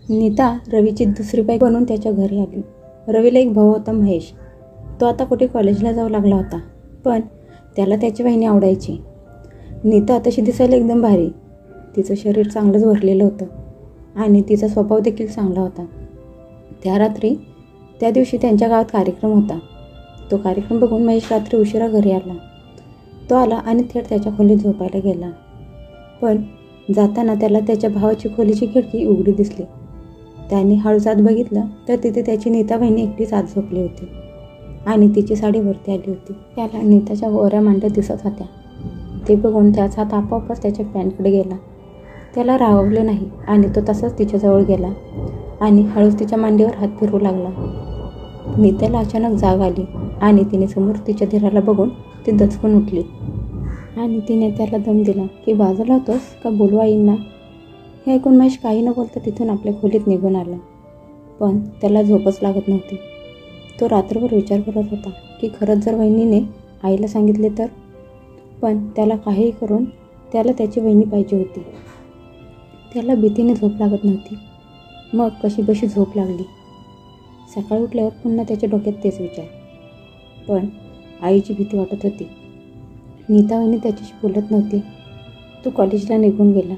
नीता रवीची दुसरी बायको बनून त्याच्या घरी आली. रवीला एक भाऊ होता, महेश. तो आता कुठे कॉलेजला जाऊ लागला होता, पण त्याला त्याची वहिनी आवडायची. नीता तशी दिसायला एकदम भारी. तिचं शरीर चांगलंच भरलेलं होतं आणि तिचा स्वभाव देखील चांगला होता. त्या दिवशी त्यांच्या गावात कार्यक्रम होता. तो कार्यक्रम बघून महेश रात्री उशिरा घरी आला. तो आला आणि थेट त्याच्या खोलीत झोपायला गेला. पण जाताना त्याला त्याच्या भावाची खोलीची खिडकी उघडी दिसली. त्याने हळूच आत बघितलं तर तिथे त्याची नीता बहिणी एकटीच आत झोपली होती आणि तिची साडी वरती आली होती. त्याला नीताच्या गोऱ्या मांड्या दिसत होत्या. ते बघून त्याचा हात आपोआपच त्याच्या पॅन्टकडे गेला. त्याला राहवले नाही आणि तो तसाच तिच्याजवळ गेला आणि हळूच तिच्या मांडीवर हात फिरवू लागला. नीताला अचानक जाग आली आणि तिने समोर तिच्या धीराला बघून ती दचकून उठली आणि तिने त्याला दम दिला की बाजूला होतोस का, बोलवा येईल ना. हे ऐकून महेश काही न बोलता तिथून आपल्या खोलीत निघून आला. पण त्याला झोपच लागत नव्हती. तो रात्रभर विचार करत होता की खरंच जर वहिनीने आईला सांगितले तर. पण त्याला काहीही करून त्याला त्याची वहिनी पाहिजे होती. त्याला भीतीने झोप लागत नव्हती. मग कशीबशी झोप लागली. सकाळी उठल्यावर पुन्हा त्याच्या डोक्यात तेच विचार. पण आईची भीती वाटत होती. नीता वहिनी त्याच्याशी बोलत नव्हती. तो कॉलेजला निघून गेला.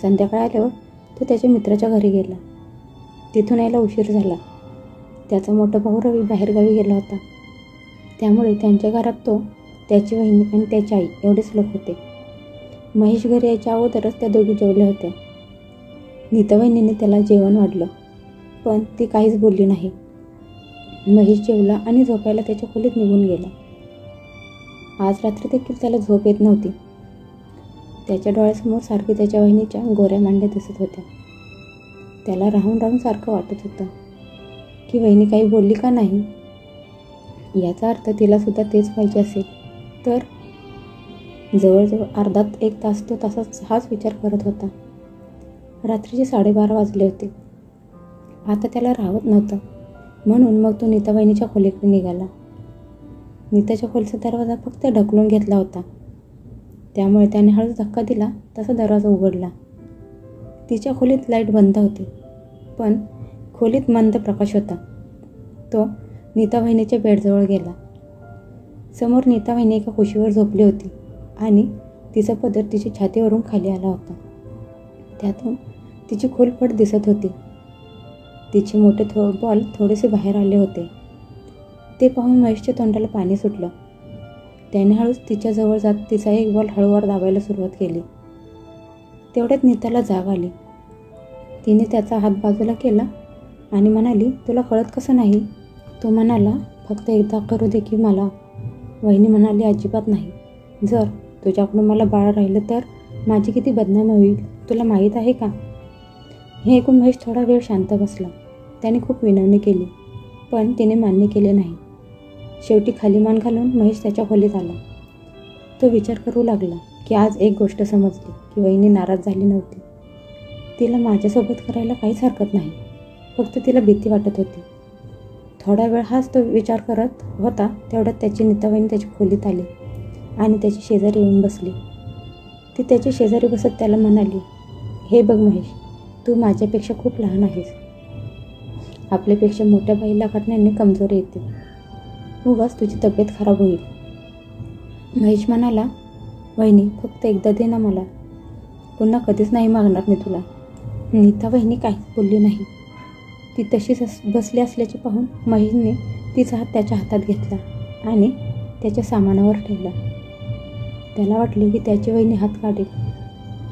संध्याकाळी आल्यावर तो त्याच्या मित्राच्या घरी गेला. तिथून यायला उशीर झाला. त्याचा मोठा भाऊ रवी बाहेरगावी गेला होता. त्यामुळे त्यांच्या घरात तो, त्याची वहिनी आणि त्याची आई एवढेच लोक होते. महेश घरी यायच्या अगोदरच त्या दोघी जेवल्या होत्या. नीता वहिनीने त्याला जेवण वाढलं, पण ती काहीच बोलली नाही. महेश जेवला आणि झोपायला त्याच्या खोलीत निघून गेला. आज रात्री देखील त्याला झोप येत नव्हती. त्याच्या डोळ्यासमोर सारखी त्याच्या वहिनीच्या गोऱ्या मांड्या दिसत होत्या. त्याला राहून राहून सारखं वाटत होतं की वहिनी काही बोलली का नाही. याचा अर्थ तिलासुद्धा तेच पाहिजे असेल तर. जवळजवळ अर्धा एक तास तो तसाच हाच विचार करत होता. रात्रीचे 12:30 वाजले होते. आता त्याला राहत नव्हतं, म्हणून मग तो नीता वहिनीच्या खोलीकडे निघाला. नीताच्या खोलीचा दरवाजा फक्त ढकलून घेतला होता, त्यामुळे त्याने हळूच धक्का दिला तसा दरवाजा उघडला. तिच्या खोलीत लाईट बंद होती, पण खोलीत मंद प्रकाश होता. तो नीता वहिनीच्या बेडजवळ गेला. समोर नीता वहिनी एका कुशीवर झोपली होती आणि तिचा पदर तिच्या छातीवरून खाली आला होता. त्यातून तिची खोलपट दिसत होती. तिचे मोठे बॉल थोडेसे बाहेर आले होते. ते पाहून महेशच्या तोंडाला पाणी सुटलं. त्याने हळूच तिच्याजवळ जात तिचा एक बॉल हळूवार दाबायला सुरुवात केली. तेवढ्यात नीताला जाग आली. तिने त्याचा हात बाजूला केला आणि म्हणाली, तुला कळत कसं नाही. तो म्हणाला, फक्त एकदा करू दे की मला. वहिनी म्हणाली, अजिबात नाही. जर तुझ्याकडून मला बाळ राहिलं तर माझी किती बदनामी होईल तुला माहीत आहे का. हे ऐकून महेश थोडा वेळ शांत बसला. त्याने खूप विनवणी केली, पण तिने मान्य केले नाही. शेवटी खाली मान घालून महेश त्याच्या खोलीत आला. तो विचार करू लागला की आज एक गोष्ट समजली की वहिनी नाराज झाली नव्हती. तिला माझ्यासोबत करायला काहीच हरकत नाही, फक्त तिला भीती वाटत होती. थोडा वेळ हाच तो विचार करत होता. तेवढ्यात त्याची नीता वहिनी त्याच्या खोलीत आली आणि त्याची शेजारी येऊन बसली. ती त्याच्या शेजारी बसत त्याला म्हणाली, हे बघ महेश, तू माझ्यापेक्षा खूप लहान आहेस. आपल्यापेक्षा मोठ्या बाईला करण्याने कमजोरी येते. उगाच तुझी तब्येत खराब होईल. महेश म्हणाला, वहिनी फक्त एकदा दे ना मला, पुन्हा कधीच नाही मागणार मी तुला. नीता वहिनी काहीच बोलली नाही. ती तशीच बसली असल्याचे पाहून महेशने तिचा हात त्याच्या हातात घेतला आणि त्याच्या सामानावर ठेवला. त्याला वाटले की त्याची वहिनी हात काढेल,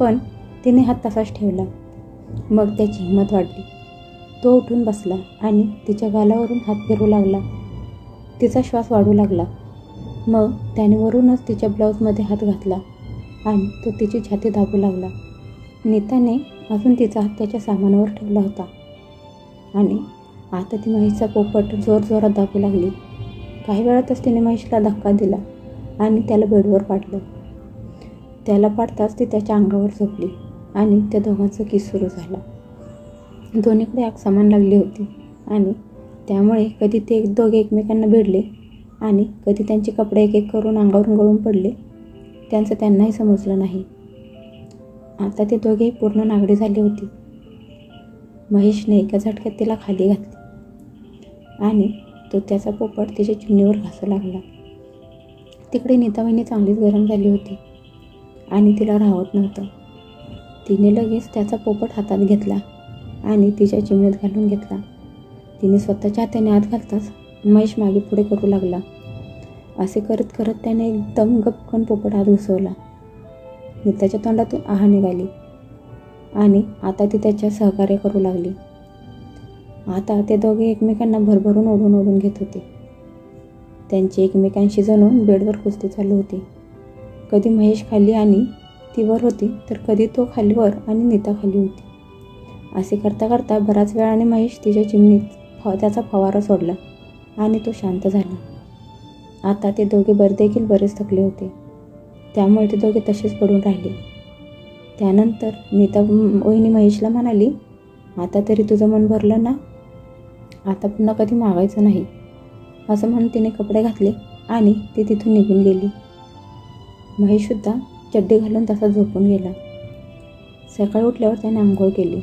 पण तिने हात तसाच ठेवला. मग त्याची हिंमत वाढली. तो उठून बसला आणि तिच्या गालावरून हात फिरवू लागला. तिचा श्वास वाढू लागला. मग त्याने वरूनच तिच्या ब्लाऊजमध्ये हात घातला आणि तो तिची छाती दाबू लागला. नीताने अजून तिचा हात त्याच्या सामानावर ठेवला होता आणि आता ती महेशचा पोपट जोरजोरात दाबू लागली. काही वेळातच तिने महेशला धक्का दिला आणि त्याला बेडवर पाडलं. त्याला पाडताच ती त्याच्या अंगावर झोपली आणि त्या दोघांचा किस सुरू झाला. दोन्हीकडे आग समान लागली होती आणि त्यामुळे कधी ते दोघे एकमेकांना भिडले आणि कधी त्यांचे कपडे एक एक करून अंगावरून गळून पडले. त्यांचं त्यांनाही समजलं नाही. आता ते दोघेही पूर्ण नागडी झाली होती. महेशने एका झटक्यात तिला खाली घातली आणि तो त्याचा पोपट तिच्या चिमणीवर घासू लागला. तिकडे नीतावहिनी चांगलीच गरम झाली होती आणि तिला राहत नव्हतं. तिने लगेच त्याचा पोपट हातात घेतला आणि तिच्या चिमणीत घालून घेतला. तिने स्वतःच्या हाताने आत घालताच महेश मागे पुढे करू लागला. असे करत करत त्याने एकदम गपकन पोपट आत घुसवला. नीताच्या तोंडातून आह निघाली आणि आता ती त्याच्या सहकार्य करू लागली. आता ते दोघे एकमेकांना भरभरून ओढून ओढून घेत होते. त्यांची एकमेकांशी जणू बेडवर कुस्ती चालू होती. कधी महेश खाली आणि ती वर होती, तर कधी तो खालीवर आणि नीता खाली होती. असे करता करता बराच वेळाने महेश तिच्या चिमणीत त्याचा फवारा सोडला आणि तो शांत झाला. आता ते दोघे देखील बरेच थकले होते, त्यामुळे ते दोघे तसेच पडून राहिले. त्यानंतर नीता वहिनी महेशला म्हणाली, आता तरी तुझं मन भरलं ना, आता पुन्हा कधी मागायचं नाही. असं म्हणून तिने कपडे घातले आणि ती तिथून निघून गेली. महेशसुद्धा चड्डी घालून तसा झोपून गेला. सकाळी उठल्यावर त्याने आंघोळ केली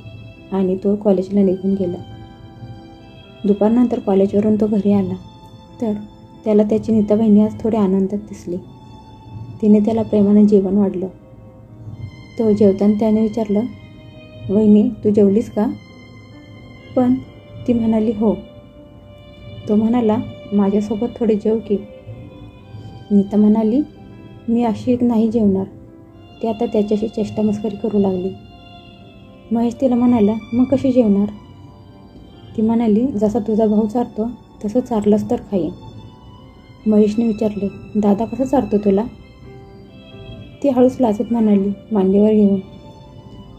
आणि तो कॉलेजला निघून गेला. दुपारनंतर कॉलेजवरून तो घरी आला तर त्याला त्याची नीता बहिणी आज थोडी आनंदात दिसली. तिने त्याला प्रेमाने जेवण वाढलं. तो जेवताना त्याने विचारलं, वहिनी तू जेवलीस का? पण ती म्हणाली हो. तो म्हणाला, माझ्यासोबत थोडे जेव की. नीता म्हणाली, मी अशी नाही जेवणार. ती आता त्याच्याशी चेष्टामस्करी करू लागली. महेश तिला म्हणाला, मग कशी जेवणार? ती म्हणाली, जसा तुझा भाऊ चारतो तसं चारलंस तर खाईन. महेशने विचारले, दादा कसं चारतो तुला? ती हळूच लाजत म्हणाली, मांडीवर घेऊन.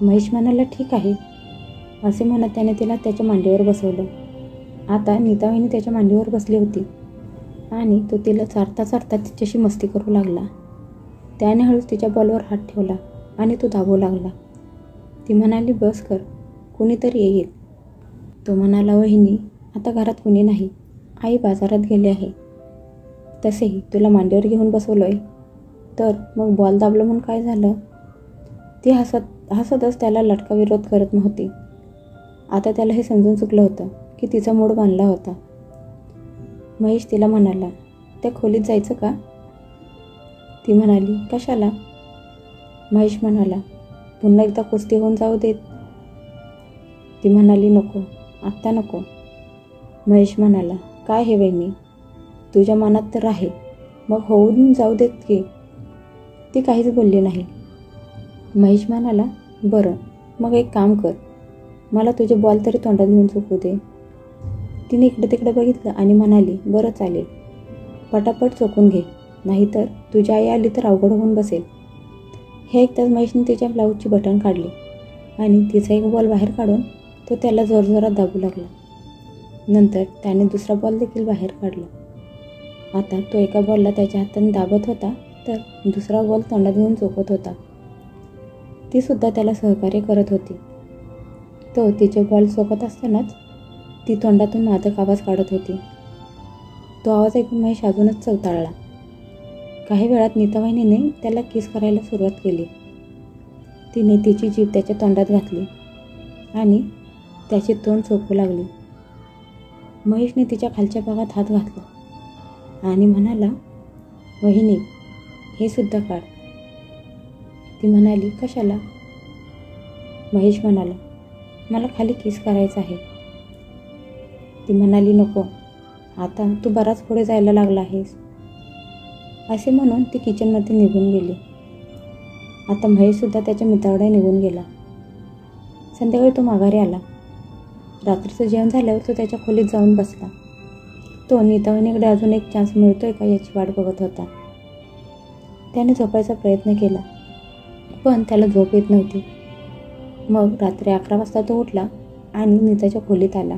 महेश म्हणाला, ठीक आहे. असे म्हणत त्याने तिला त्याच्या मांडीवर बसवलं. आता नीतावहिनी त्याच्या मांडीवर बसली होती आणि तो तिला चारता चारता तिच्याशी मस्ती करू लागला. त्याने हळूच तिच्या बॉलवर हात ठेवला आणि तो दाबू लागला. ती म्हणाली, बस कर, कुणीतरी येईल. तो म्हणाला, वहिनी आता घरात कुणी नाही, आई बाजारात गेली आहे. तसेही तुला मांडीवर घेऊन बसवलोय तर मग बॉल दाबलं म्हणून काय झालं? ती हसतच त्याला लटका विरोध करत नव्हती. आता त्याला हे समजून चुकलं होतं की तिचा मूड बांधला होता. महेश तिला म्हणाला, त्या खोलीत जायचं का? ती म्हणाली, कशाला? महेश म्हणाला, पुन्हा एकदा कुस्ती होऊन जाऊ देत. ती म्हणाली, नको, आत्ता नको. महेश म्हणाला, काय हे वहिनी, तुझ्या मनात तर आहे, मग होऊन जाऊ देत की. ती काहीच बोलली नाही. महेश म्हणाला, बरं मग एक काम कर, मला तुझे बॉल तरी तोंडात घेऊन चुकू दे. तिने इकडे तिकडे बघितलं आणि म्हणाली, बरं चालेल, पटापट चोकून घे, नाहीतर तुझी आई आली तर अवघड होऊन बसेल. हे ऐकताच महेशने तिच्या ब्लाऊजची बटन काढली आणि तिचा एक बॉल बाहेर काढून तो त्याला जोरजोरात दाबू लागला. नंतर त्याने दुसरा बॉल देखील बाहेर काढला. आता तो एका बॉलला त्याच्या हाताने दाबत होता तर दुसरा बॉल तोंडात घेऊन चोखत होता. तीसुद्धा त्याला सहकार्य करत होती. तो तिचे बॉल चोखत असतानाच ती तोंडातून मादक आवाज काढत होती. तो आवाज ऐकून महेश अजूनच चवताळला. काही वेळात नीतावहिनीने त्याला किस करायला सुरुवात केली. तिने तिची जीभ त्याच्या तोंडात घातली आणि त्याचे तोंड चोखू लागली. महेशने तिच्या खालच्या भागात हात घातला आणि म्हणाला, वहिनी हे सुद्धा काढ. ती म्हणाली, कशाला? महेश म्हणाला, मला खाली किस करायचं आहे. ती म्हणाली, नको, आता तू बराच पुढे जायला लागला आहेस. असे म्हणून ती किचनमध्ये निघून गेली. आता महेशसुद्धा त्याच्या मित्राकडे निघून गेला. संध्याकाळी तो माघारी आला. रात्रीचं जेवण झाल्यावर तो त्याच्या खोलीत जाऊन बसला. तो नीतावहिनीकडे अजून एक चान्स मिळतोय का याची वाट बघत होता. त्याने झोपायचा प्रयत्न केला पण त्याला झोप येत नव्हती. मग रात्री 11 वाजता तो उठला आणि नीताच्या खोलीत आला.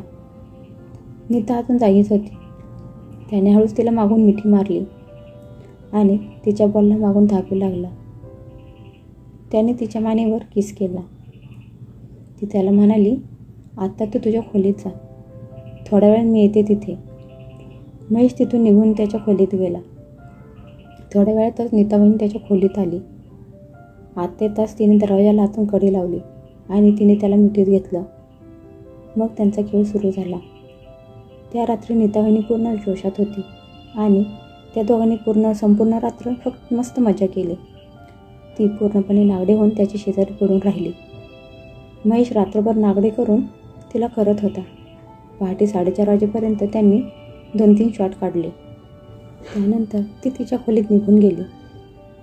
नीता अजून जागीच होती. त्याने हळूच तिला मागून मिठी मारली आणि तिच्या बॉलला मागून दाबू लागला. त्याने तिच्या मानेवर किस केला. ती त्याला म्हणाली, आत्ता तू तुझ्या खोलीत जा, थोड्या वेळ मी येते तिथे. महेश तिथून निघून त्याच्या खोलीत गेला. थोड्या वेळातच नीतावहिनी त्याच्या खोलीत आली. आत येताच तिने दरवाजाला आतून कडी लावली आणि तिने त्याला मिठीत घेतलं. मग त्यांचा खेळ सुरू झाला. त्या रात्री नीतावहिनी पूर्ण जोशात होती आणि त्या दोघांनी संपूर्ण रात्र फक्त मस्त मजा केली. ती पूर्णपणे नागडे होऊन त्याची शेजारी पडून राहिली. महेश रात्रभर नागडे करून तिला करत होता. पहाटे 4:30 वाजेपर्यंत त्यांनी 2-3 शॉट काढले. त्यानंतर ती तिच्या खोलीत निघून गेली.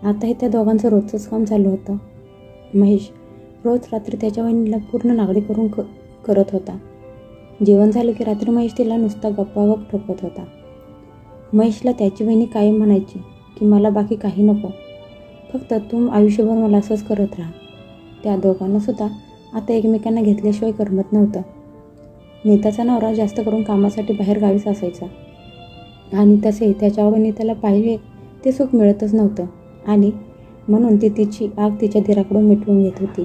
आता हे त्या दोघांचं रोजचंच काम झालं होतं. महेश रोज रात्री त्याच्या वहिनीला पूर्ण नागडे करून करत होता. जेवण झालं की रात्री महेश तिला नुसता गप्पागप ठोकत होता. महेशला त्याची वहिनी कायम म्हणायची की मला बाकी काही नको, फक्त तू आयुष्यभर मला असंच करत राहा. त्या दोघांनासुद्धा आता एकमेकांना घेतल्याशिवाय करमत नव्हतं. नीताचा नवरा जास्त करून कामासाठी बाहेर गावीच असायचा आणि तसे त्याच्याकडून नीताला पाहिजे ते सुख मिळतच नव्हतं आणि म्हणून ती तिची आग तिच्या दिराकडून मिटवून घेत होती.